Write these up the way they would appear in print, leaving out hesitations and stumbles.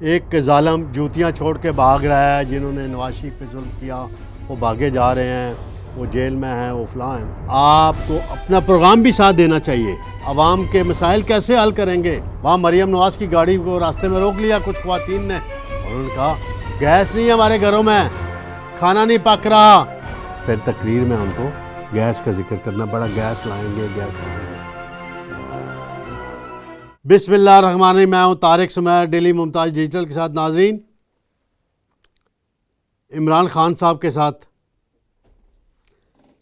ایک ظالم جوتیاں چھوڑ کے بھاگ رہا ہے، جنہوں نے نواز شریف پہ ظلم کیا وہ بھاگے جا رہے ہیں، وہ جیل میں ہیں، وہ فلاں ہیں۔ آپ کو اپنا پروگرام بھی ساتھ دینا چاہیے۔ عوام کے مسائل کیسے حل کریں گے؟ وہاں مریم نواز کی گاڑی کو راستے میں روک لیا کچھ خواتین نے، اور انہوں نے کہا گیس نہیں ہے ہمارے گھروں میں، کھانا نہیں پک رہا۔ پھر تقریر میں ان کو گیس کا ذکر کرنا پڑا، گیس لائیں گے، گیس لائیں گے۔ بسم اللہ الرحمن الرحیم، میں ہوں طارق سمیر، ڈیلی ممتاز ڈیجیٹل کے ساتھ۔ ناظرین، عمران خان صاحب کے ساتھ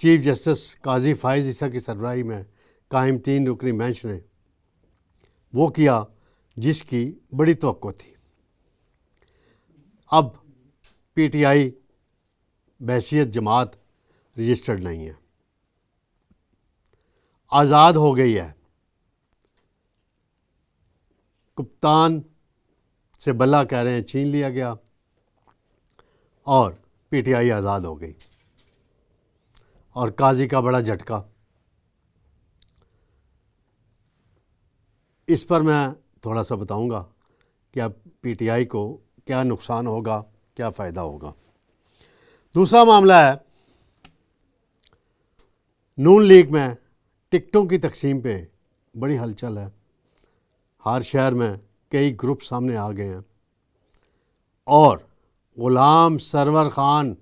چیف جسٹس قاضی فائز عیسیٰ کی سربراہی میں قائم 3 رکنی بینچ نے وہ کیا جس کی بڑی توقع تھی۔ اب پی ٹی آئی بحیثیت جماعت رجسٹرڈ نہیں ہے، آزاد ہو گئی ہے۔ کپتان سے بلا کہہ رہے ہیں چھین لیا گیا اور پی ٹی آئی آزاد ہو گئی، اور قاضی کا بڑا جھٹکا۔ اس پر میں تھوڑا سا بتاؤں گا کہ اب پی ٹی آئی کو کیا نقصان ہوگا، کیا فائدہ ہوگا۔ دوسرا معاملہ ہے نون لیگ میں ٹکٹوں کی تقسیم پہ بڑی ہلچل ہے۔ ہر شہر میں کئی گروپ سامنے آ گئے ہیں، اور غلام سرور خان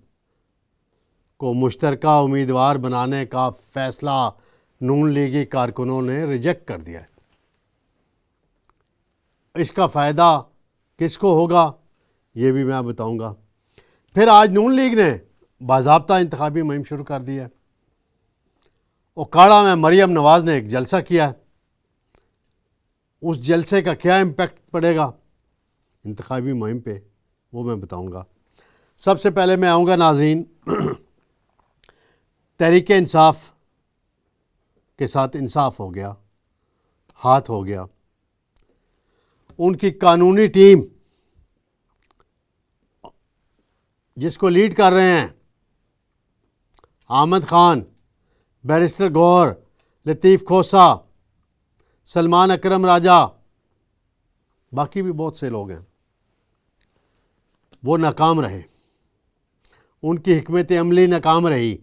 کو مشترکہ امیدوار بنانے کا فیصلہ نون لیگی کارکنوں نے ریجیکٹ کر دیا ہے۔ اس کا فائدہ کس کو ہوگا یہ بھی میں بتاؤں گا۔ پھر آج نون لیگ نے باضابطہ انتخابی مہم شروع کر دی ہے۔ اوکاڑا میں مریم نواز نے ایک جلسہ کیا ہے، اس جلسے کا کیا امپیکٹ پڑے گا انتخابی مہم پہ وہ میں بتاؤں گا۔ سب سے پہلے میں آؤں گا ناظرین تحریک انصاف کے ساتھ انصاف ہو گیا، ہاتھ ہو گیا۔ ان کی قانونی ٹیم جس کو لیڈ کر رہے ہیں احمد خان، بیرسٹر گوہر، لطیف کھوسہ، سلمان اکرم راجہ، باقی بھی بہت سے لوگ ہیں، وہ ناکام رہے۔ ان کی حکمت عملی ناکام رہی،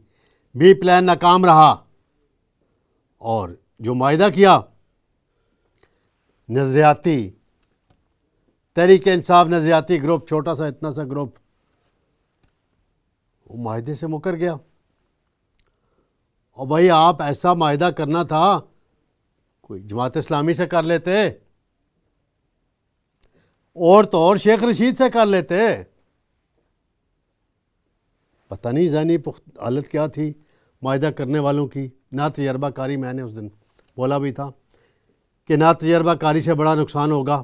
بی پلان ناکام رہا، اور جو معاہدہ کیا نظریاتی تحریک انصاف نظریاتی گروپ، چھوٹا سا اتنا سا گروپ، وہ معاہدے سے مکر گیا۔ اور بھائی آپ ایسا معاہدہ کرنا تھا کوئی جماعت اسلامی سے کر لیتے، اور تو اور شیخ رشید سے کر لیتے۔ پتہ نہیں ذہنی حالت کیا تھی معاہدہ کرنے والوں کی، نہ تجربہ کاری۔ میں نے اس دن بولا بھی تھا کہ نہ تجربہ کاری سے بڑا نقصان ہوگا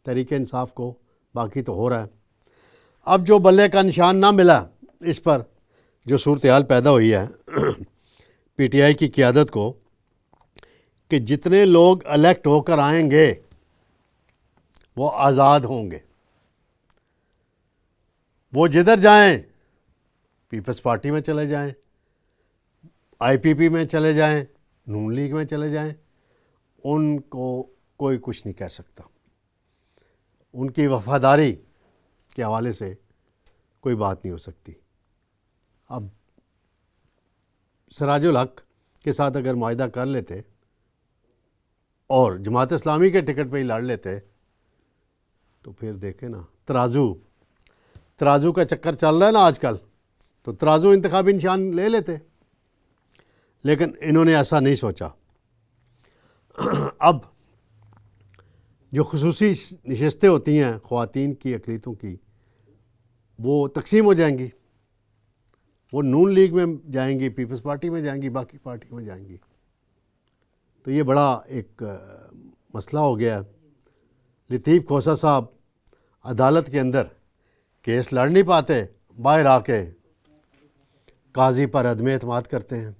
تحریک انصاف کو، باقی تو ہو رہا ہے۔ اب جو بلے کا نشان نہ ملا، اس پر جو صورتحال پیدا ہوئی ہے پی ٹی آئی کی قیادت کو، کہ جتنے لوگ الیکٹ ہو کر آئیں گے وہ آزاد ہوں گے، وہ جدھر جائیں، پیپلز پارٹی میں چلے جائیں، آئی پی پی میں چلے جائیں، نون لیگ میں چلے جائیں، ان کو کوئی کچھ نہیں کہہ سکتا۔ ان کی وفاداری کے حوالے سے کوئی بات نہیں ہو سکتی۔ اب سراج الحق کے ساتھ اگر معاہدہ کر لیتے اور جماعت اسلامی کے ٹکٹ پہ ہی لڑ لیتے تو پھر دیکھیں نا، ترازو کا چکر چل رہا ہے نا آج کل، تو ترازو انتخابی نشان لے لیتے، لیکن انہوں نے ایسا نہیں سوچا۔ اب جو خصوصی نشستیں ہوتی ہیں خواتین کی اقلیتوں کی، وہ تقسیم ہو جائیں گی، وہ نون لیگ میں جائیں گی، پیپلز پارٹی میں جائیں گی، باقی پارٹی میں جائیں گی۔ تو یہ بڑا ایک مسئلہ ہو گیا ہے۔ لطیف کھوسہ صاحب عدالت کے اندر کیس لڑ نہیں پاتے، باہر آ کے قاضی پر عدم اعتماد کرتے ہیں۔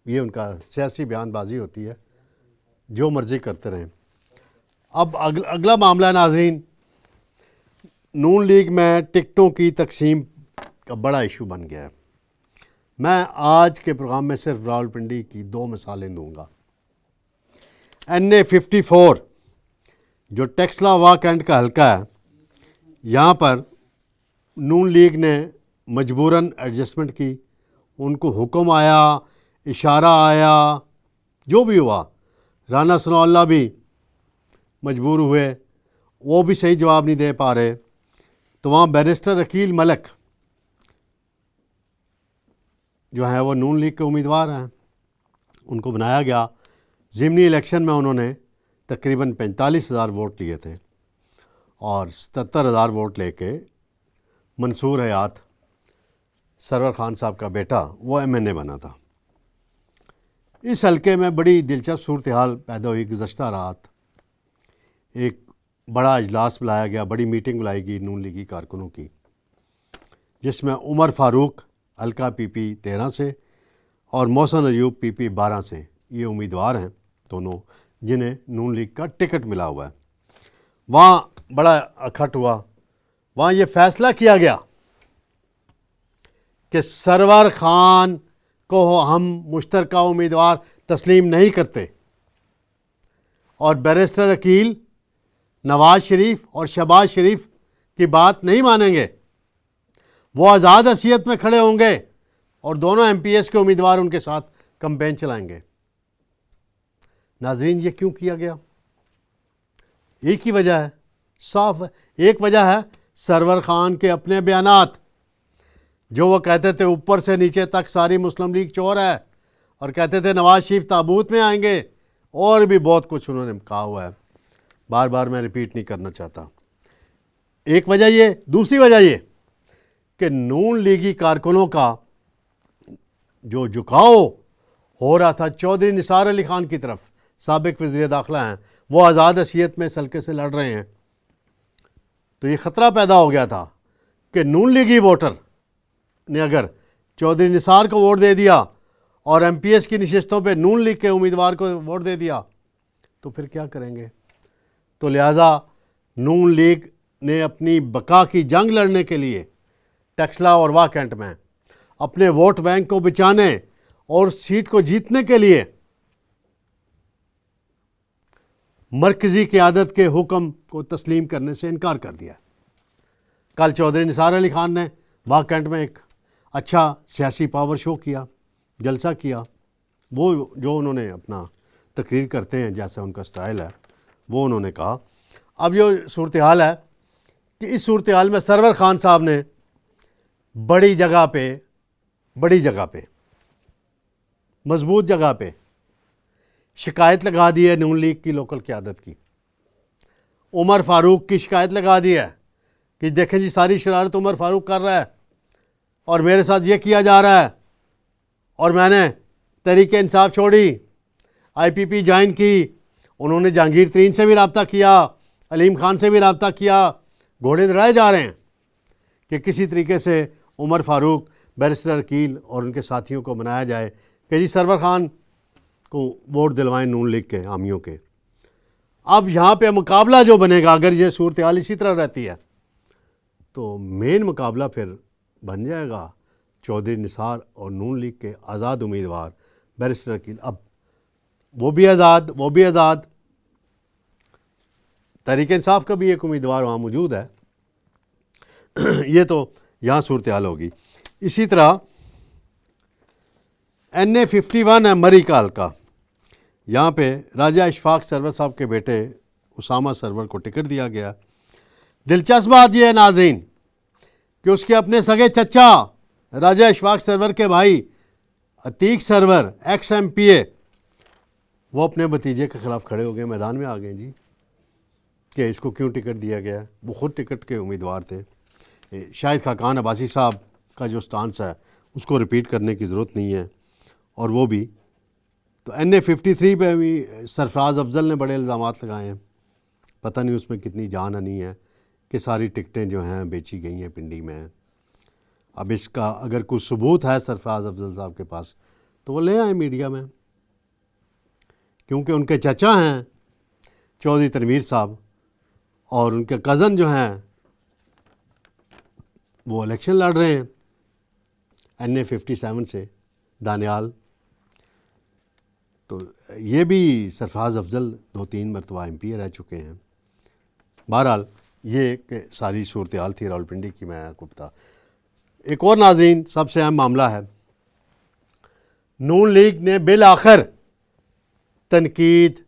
یہ ان کا سیاسی بیان بازی ہوتی ہے، جو مرضی کرتے رہیں۔ اب اگلا معاملہ ناظرین، نون لیگ میں ٹکٹوں کی تقسیم کا بڑا ایشو بن گیا ہے۔ میں آج کے پروگرام میں صرف راولپنڈی کی 2 مثالیں دوں گا۔ NA 54 جو ٹیکسلا واہ کینٹ کا حلقہ ہے یہاں پر نون لیگ نے مجبوراً ایڈجسٹمنٹ کی، ان کو حکم آیا، اشارہ آیا، جو بھی ہوا، رانا ثناء اللہ بھی مجبور ہوئے، وہ بھی صحیح جواب نہیں دے پا رہے، تو وہاں بیرسٹر عقیل ملک جو ہیں وہ نون لیگ کے امیدوار ہیں، ان کو بنایا گیا۔ ضمنی الیکشن میں انہوں نے تقریباً 45,000 ووٹ لیے تھے اور 77,000 ووٹ لے کے منصور حیات سرور خان صاحب کا بیٹا وہ MNA بنا تھا۔ اس حلقے میں بڑی دلچسپ صورتحال پیدا ہوئی گزشتہ رات۔ ایک بڑا اجلاس بلایا گیا، بڑی میٹنگ بلائی گئی نون لیگی کارکنوں کی، جس میں عمر فاروق حلقہ PP 13 سے اور محسن ایوب PP 12 سے، یہ امیدوار ہیں دونوں جنہیں نون لیگ کا ٹکٹ ملا ہوا ہے۔ وہاں بڑا اکھٹ ہوا، وہاں یہ فیصلہ کیا گیا کہ سرور خان کو ہم مشترکہ امیدوار تسلیم نہیں کرتے اور بیرسٹر عقیل نواز شریف اور شہباز شریف کی بات نہیں مانیں گے، وہ آزاد حیثیت میں کھڑے ہوں گے اور دونوں MPs کے امیدوار ان کے ساتھ کمپین چلائیں گے۔ ناظرین، یہ کیوں کیا گیا؟ ایک ہی وجہ ہے، صاف ایک وجہ ہے، سرور خان کے اپنے بیانات، جو وہ کہتے تھے اوپر سے نیچے تک ساری مسلم لیگ چور ہے، اور کہتے تھے نواز شریف تابوت میں آئیں گے، اور بھی بہت کچھ انہوں نے کہا ہوا ہے، بار بار میں ریپیٹ نہیں کرنا چاہتا۔ ایک وجہ یہ، دوسری وجہ یہ کہ نون لیگی کارکنوں کا جو جھکاؤ ہو رہا تھا چودھری نثار علی خان کی طرف، سابق وزیر داخلہ ہیں، وہ آزاد حیثیت میں اس حلقے سے لڑ رہے ہیں، تو یہ خطرہ پیدا ہو گیا تھا کہ نون لیگی ووٹر نے اگر چودھری نثار کو ووٹ دے دیا اور MPs کی نشستوں پہ نون لیگ کے امیدوار کو ووٹ دے دیا تو پھر کیا کریں گے؟ تو لہٰذا نون لیگ نے اپنی بقا کی جنگ لڑنے کے لیے ٹیکسلا اور واہ کینٹ میں اپنے ووٹ بینک کو بچانے اور سیٹ کو جیتنے کے لیے مرکزی قیادت کے حکم کو تسلیم کرنے سے انکار کر دیا۔ کل چودھری نثار علی خان نے واہ کینٹ میں ایک اچھا سیاسی پاور شو کیا، جلسہ کیا، وہ جو انہوں نے اپنا تقریر کرتے ہیں جیسا ان کا سٹائل ہے وہ انہوں نے کہا۔ اب یہ صورتحال ہے کہ اس صورتحال میں سرور خان صاحب نے بڑی جگہ پہ مضبوط جگہ پہ شکایت لگا دی ہے نون لیگ کی لوکل قیادت کی، عمر فاروق کی شکایت لگا دی ہے کہ دیکھیں جی ساری شرارت عمر فاروق کر رہا ہے اور میرے ساتھ یہ کیا جا رہا ہے، اور میں نے تحریک انصاف چھوڑی، IPP جوائن کی، انہوں نے جہانگیر ترین سے بھی رابطہ کیا، علیم خان سے بھی رابطہ کیا، گھوڑے دوڑائے جا رہے ہیں کہ کسی طریقے سے عمر فاروق، بیرسٹر عقیل اور ان کے ساتھیوں کو بنایا جائے کہ جی سرور خان کو ووٹ دلوائیں نون لیگ کے حامیوں کے۔ اب یہاں پہ مقابلہ جو بنے گا، اگر یہ صورتحال اسی طرح رہتی ہے تو مین مقابلہ پھر بن جائے گا چودھری نثار اور نون لیگ کے آزاد امیدوار بیرسٹر عقیل۔ اب وہ بھی آزاد، تحریک انصاف کا بھی ایک امیدوار وہاں موجود ہے۔ یہ تو یہاں صورتحال ہوگی۔ اسی طرح NA 51 ہے مری کا حلقہ، یہاں پہ راجہ اشفاق سرور صاحب کے بیٹے اسامہ سرور کو ٹکٹ دیا گیا۔ دلچسپ بات یہ ہے ناظرین کہ اس کے اپنے سگے چچا راجہ اشفاق سرور کے بھائی عتیق سرور ایکس MPA، وہ اپنے بھتیجے کے خلاف کھڑے ہو گئے، میدان میں آ گئے جی کہ اس کو کیوں ٹکٹ دیا گیا۔ وہ خود ٹکٹ کے امیدوار تھے۔ شاہد خاقان عباسی صاحب کا جو سٹانس ہے اس کو ریپیٹ کرنے کی ضرورت نہیں ہے، اور وہ بھی تو NA 53 پہ بھی سرفراز افضل نے بڑے الزامات لگائے ہیں، پتہ نہیں اس میں کتنی جان آنی ہے کہ ساری ٹکٹیں جو ہیں بیچی گئی ہیں پنڈی میں۔ اب اس کا اگر کوئی ثبوت ہے سرفراز افضل صاحب کے پاس تو وہ لے آئیں میڈیا میں، کیونکہ ان کے چچا ہیں چودھری تنویر صاحب اور ان کے کزن جو ہیں وہ الیکشن لڑ رہے ہیں NA 57 سے، دانیال۔ تو یہ بھی سرفراز افضل 2-3 مرتبہ MPA رہ چکے ہیں، بہرحال یہ کہ ساری صورتحال تھی راولپنڈی کی، میں آپ کو بتا. ایک اور ناظرین سب سے اہم معاملہ ہے، نون لیگ نے بالآخر تنقید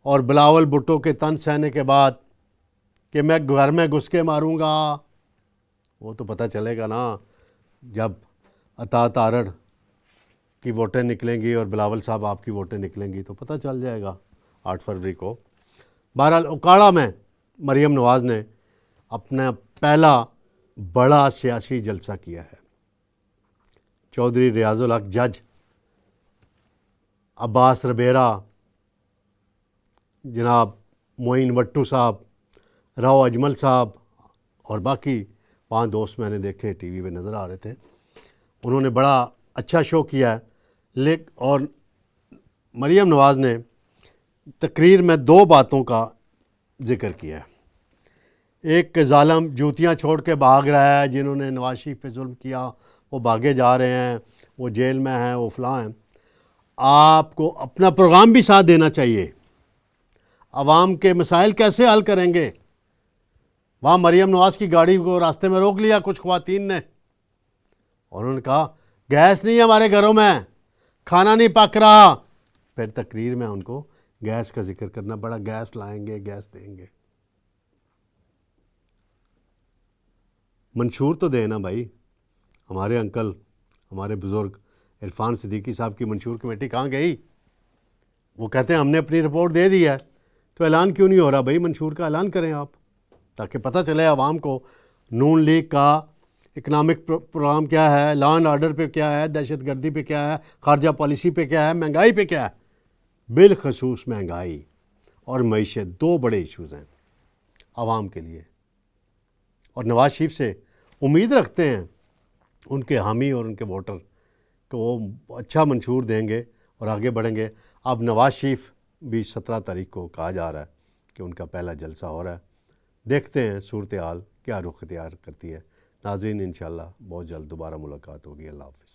اور بلاول بھٹو کے طنز سہنے کے بعد کہ میں گھر میں گھس کے ماروں گا، وہ تو پتہ چلے گا نا جب عطا تارڑ کی ووٹیں نکلیں گی اور بلاول صاحب آپ کی ووٹیں نکلیں گی تو پتہ چل جائے گا 8 فروری کو. بہرحال اکاڑا میں مریم نواز نے اپنا پہلا بڑا سیاسی جلسہ کیا ہے. چودھری ریاض الحق جج، عباس ربیرہ، جناب معین وٹو صاحب، راؤ اجمل صاحب اور باقی 5 دوست میں نے دیکھے ٹی وی پہ نظر آ رہے تھے. انہوں نے بڑا اچھا شو کیا ہے. اور مریم نواز نے تقریر میں 2 باتوں کا ذکر کیا ہے. ایک کہ ظالم جوتیاں چھوڑ کے بھاگ رہا ہے، جنہوں نے نواز شریف پہ ظلم کیا وہ بھاگے جا رہے ہیں، وہ جیل میں ہیں، وہ فلاں ہیں. آپ کو اپنا پروگرام بھی ساتھ دینا چاہیے. عوام کے مسائل کیسے حل کریں گے؟ وہاں مریم نواز کی گاڑی کو راستے میں روک لیا کچھ خواتین نے، اور انہوں نے کہا گیس نہیں ہے ہمارے گھروں میں، کھانا نہیں پک رہا. پھر تقریر میں ان کو گیس کا ذکر کرنا پڑا، گیس لائیں گے، گیس دیں گے. منشور تو دے نا بھائی. ہمارے انکل، ہمارے بزرگ عرفان صدیقی صاحب کی منشور کمیٹی کہاں گئی؟ وہ کہتے ہیں ہم نے اپنی رپورٹ دے دی ہے، تو اعلان کیوں نہیں ہو رہا بھائی؟ منشور کا اعلان کریں آپ تاکہ پتہ چلے عوام کو نون لیگ کا اکنامک پروگرام کیا ہے، لا اینڈ آرڈر پہ کیا ہے، دہشت گردی پہ کیا ہے، خارجہ پالیسی پہ کیا ہے، مہنگائی پہ کیا ہے. بالخصوص مہنگائی اور معیشت 2 بڑے ایشوز ہیں عوام کے لیے. اور نواز شریف سے امید رکھتے ہیں ان کے حامی اور ان کے ووٹر کہ وہ اچھا منشور دیں گے اور آگے بڑھیں گے. اب نواز شریف بھی 17 تاریخ کو کہا جا رہا ہے کہ ان کا پہلا جلسہ ہو رہا ہے. دیکھتے ہیں صورتحال کیا رخ اختیار کرتی ہے. ناظرین انشاءاللہ بہت جلد دوبارہ ملاقات ہوگی. اللہ حافظ.